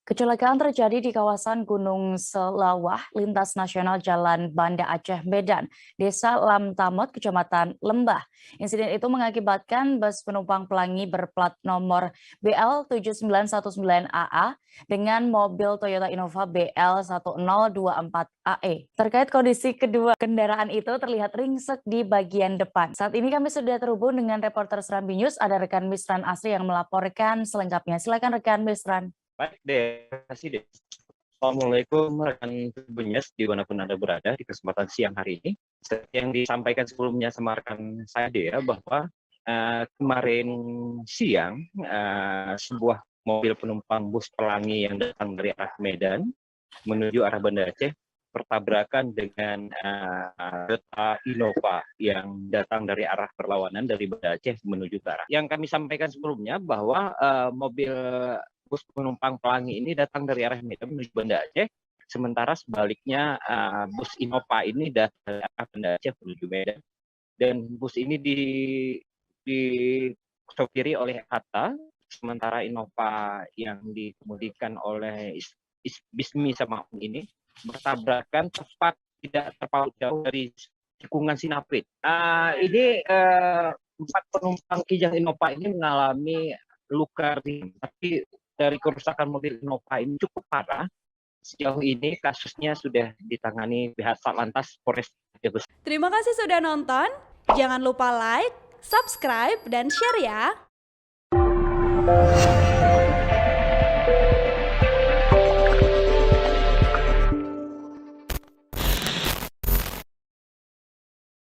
Kecelakaan terjadi di kawasan Gunung Selawah, lintas nasional Jalan Banda Aceh Medan, Desa Lamtamot, Kecamatan Lembah. Insiden itu mengakibatkan bus penumpang pelangi berplat nomor BL7919AA dengan mobil Toyota Innova BL1024AE. Terkait kondisi kedua kendaraan itu terlihat ringsek di bagian depan. Saat ini kami sudah terhubung dengan reporter Serambi News, ada rekan Misran Asri yang melaporkan selengkapnya. Silakan rekan Misran. Baik deh, terima kasih deh. Assalamualaikum rekan Tribunnews dimanapun Anda berada di kesempatan siang hari ini. Seperti yang disampaikan sebelumnya sama rekan saya Dea bahwa kemarin siang sebuah mobil penumpang bus pelangi yang datang dari arah Medan menuju arah Banda Aceh bertabrakan dengan Toyota Innova yang datang dari arah berlawanan dari Banda Aceh menuju ke arah. Yang kami sampaikan sebelumnya bahwa mobil bus penumpang pelangi ini datang dari arah Medan menuju Banda Aceh, sementara sebaliknya bus Innova ini datang dari arah Banda Aceh menuju Medan. Dan bus ini disopiri oleh Hatta, sementara Innova yang dikemudikan oleh Bismi Samaun ini bertabrakan tepat tidak terpaut jauh dari tikungan Sinaprit. Ini 4 penumpang Kijang Innova ini mengalami luka ringan, tapi dari kerusakan mobil Innova ini cukup parah. Sejauh ini kasusnya sudah ditangani pihak Satlantas Polres Brebes. Terima kasih sudah nonton. Jangan lupa like, subscribe, dan share ya.